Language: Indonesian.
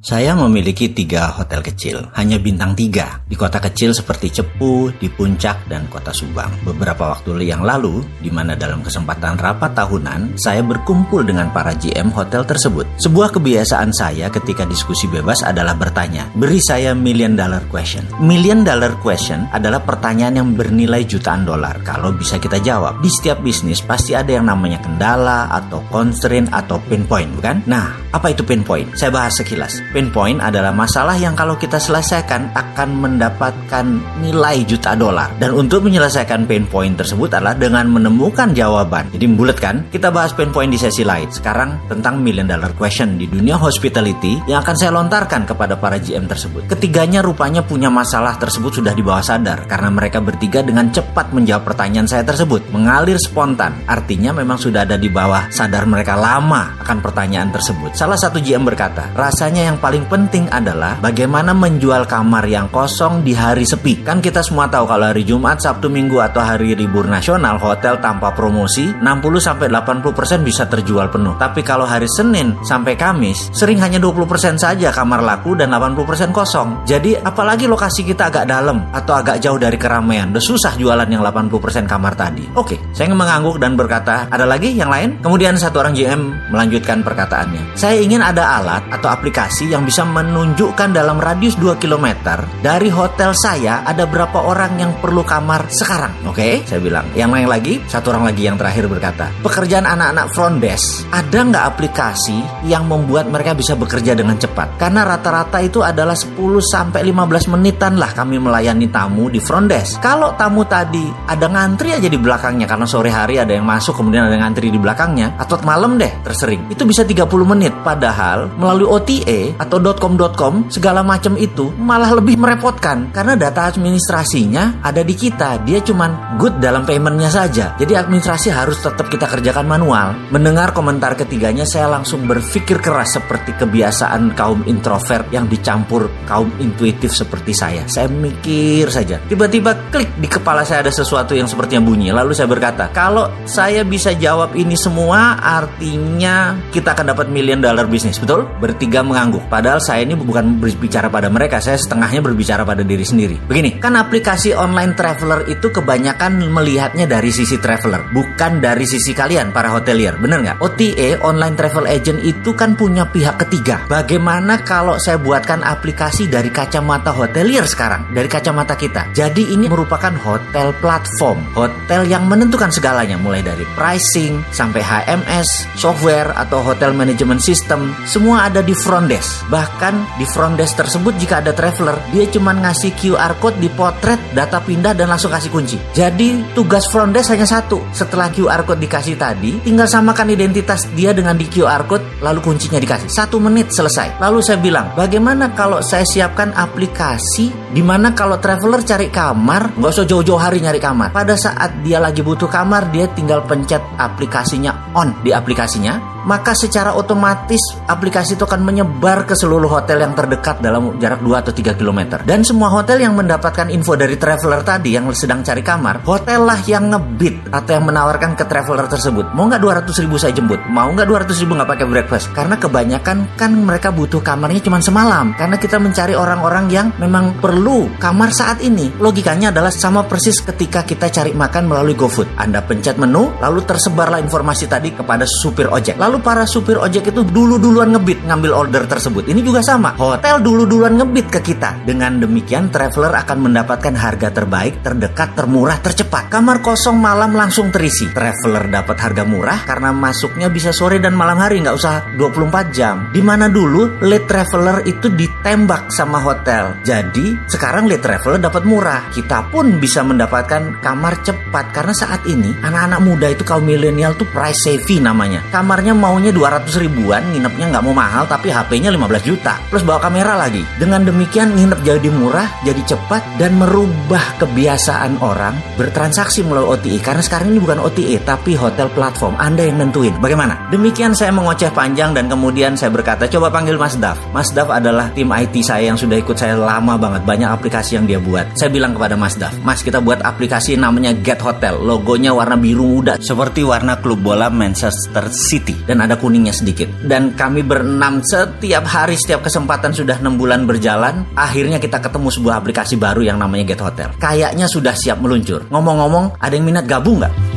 Saya memiliki 3 hotel kecil, hanya bintang 3, di kota kecil seperti Cepu, di Puncak, dan kota Subang. Beberapa waktu yang lalu, di mana dalam kesempatan rapat tahunan, saya berkumpul dengan para GM hotel tersebut. Sebuah kebiasaan saya ketika diskusi bebas adalah bertanya, beri saya $1 million question. $1 million question adalah pertanyaan yang bernilai jutaan dolar. Kalau bisa kita jawab, di setiap bisnis pasti ada yang namanya kendala, atau constraint, atau pain point, bukan? Nah, apa itu pain point? Saya bahas sekilas. Pain point adalah masalah yang kalau kita selesaikan akan mendapatkan nilai juta dolar. Dan untuk menyelesaikan pain point tersebut adalah dengan menemukan jawaban. Jadi bulat kan? Kita bahas pain point di sesi lain. Sekarang tentang $1 million question di dunia hospitality yang akan saya lontarkan kepada para GM tersebut. Ketiganya rupanya punya masalah tersebut sudah di bawah sadar karena mereka bertiga dengan cepat menjawab pertanyaan saya tersebut. Mengalir spontan. Artinya memang sudah ada di bawah sadar mereka lama akan pertanyaan tersebut. Salah satu GM berkata, rasanya yang paling penting adalah bagaimana menjual kamar yang kosong di hari sepi. Kan kita semua tahu kalau hari Jumat, Sabtu, Minggu atau hari libur nasional, hotel tanpa promosi 60-80% bisa terjual penuh. Tapi kalau hari Senin sampai Kamis, sering hanya 20% saja kamar laku dan 80% kosong. Jadi apalagi lokasi kita agak dalam atau agak jauh dari keramaian, udah susah jualan yang 80% kamar tadi. Oke, saya mengangguk dan berkata, ada lagi yang lain? Kemudian satu orang GM melanjutkan perkataannya. Saya ingin ada alat atau aplikasi yang bisa menunjukkan dalam radius 2 km dari hotel saya ada berapa orang yang perlu kamar sekarang. Oke, saya bilang. Yang lain lagi, satu orang lagi yang terakhir berkata, pekerjaan anak-anak front desk, ada nggak aplikasi yang membuat mereka bisa bekerja dengan cepat? Karena rata-rata itu adalah 10-15 menitan lah kami melayani tamu di front desk. Kalau tamu tadi ada ngantri aja di belakangnya karena sore hari ada yang masuk kemudian ada yang ngantri di belakangnya, atau malam deh tersering, itu bisa 30 menit. Padahal melalui OTA atau .com segala macam itu malah lebih merepotkan karena data administrasinya ada di kita. Dia cuman good dalam paymentnya saja. Jadi administrasi harus tetap kita kerjakan manual. Mendengar komentar ketiganya, saya langsung berpikir keras seperti kebiasaan kaum introvert yang dicampur kaum intuitif seperti saya. Saya mikir saja. Tiba-tiba klik di kepala saya ada sesuatu yang sepertinya bunyi. Lalu saya berkata, kalau saya bisa jawab ini semua, artinya kita akan dapat $1 million bisnis. Betul? Bertiga mengangguk. Padahal saya ini bukan berbicara pada mereka, saya setengahnya berbicara pada diri sendiri. Begini, kan aplikasi online traveler itu kebanyakan melihatnya dari sisi traveler, bukan dari sisi kalian para hotelier. Bener nggak? OTA, online travel agent, itu kan punya pihak ketiga. Bagaimana kalau saya buatkan aplikasi dari kacamata hotelier sekarang, dari kacamata kita? Jadi ini merupakan hotel platform, hotel yang menentukan segalanya, mulai dari pricing sampai HMS, software atau hotel management system, semua ada di front desk. Bahkan di front desk tersebut jika ada traveler, dia cuma ngasih QR code, dipotret, data pindah dan langsung kasih kunci. Jadi tugas front desk hanya satu. Setelah QR code dikasih tadi, tinggal samakan identitas dia dengan di QR code, lalu kuncinya dikasih. 1 menit selesai. Lalu saya bilang, bagaimana kalau saya siapkan aplikasi di mana kalau traveler cari kamar, nggak usah jauh-jauh hari nyari kamar. Pada saat dia lagi butuh kamar, dia tinggal pencet aplikasinya on di aplikasinya, maka secara otomatis aplikasi itu akan menyebar ke seluruh hotel yang terdekat dalam jarak 2 atau 3 km. Dan semua hotel yang mendapatkan info dari traveler tadi yang sedang cari kamar, hotel lah yang ngebid atau yang menawarkan ke traveler tersebut. Mau nggak 200.000 saya jemput? Mau nggak 200.000 nggak pakai breakfast? Karena kebanyakan kan mereka butuh kamarnya cuma semalam. Karena kita mencari orang-orang yang memang perlu kamar saat ini. Logikanya adalah sama persis ketika kita cari makan melalui GoFood. Anda pencet menu, lalu tersebarlah informasi tadi kepada supir ojek. Lalu para supir ojek itu duluan ngebid ngambil order tersebut. Ini juga sama. Hotel duluan ngebid ke kita. Dengan demikian traveler akan mendapatkan harga terbaik, terdekat, termurah, tercepat. Kamar kosong malam langsung terisi. Traveler dapat harga murah karena masuknya bisa sore dan malam hari, nggak usah 24 jam. Dimana dulu late traveler itu ditembak sama hotel. Jadi sekarang late traveler dapat murah. Kita pun bisa mendapatkan kamar cepat karena saat ini anak-anak muda itu kaum milenial tuh price savvy namanya. Kamarnya maunya 200 ribuan, nginepnya nggak mau mahal tapi HP-nya 15 juta plus bawa kamera lagi. Dengan demikian nginep jadi murah, jadi cepat, dan merubah kebiasaan orang bertransaksi melalui OTA. Karena sekarang ini bukan OTA tapi hotel platform. Anda yang nentuin. Bagaimana? Demikian saya mengoceh panjang dan kemudian saya berkata, coba panggil Mas Daf. Mas Daf adalah tim IT saya yang sudah ikut saya lama banget. Banyak aplikasi yang dia buat. Saya bilang kepada Mas Daf, Mas, kita buat aplikasi namanya Get Hotel. Logonya warna biru muda seperti warna klub bola Manchester City. dan ada kuningnya sedikit. Dan kami berenam setiap hari, setiap kesempatan sudah 6 bulan berjalan. Akhirnya kita ketemu sebuah aplikasi baru yang namanya Get Hotel. Kayaknya sudah siap meluncur. Ngomong-ngomong, ada yang minat gabung nggak?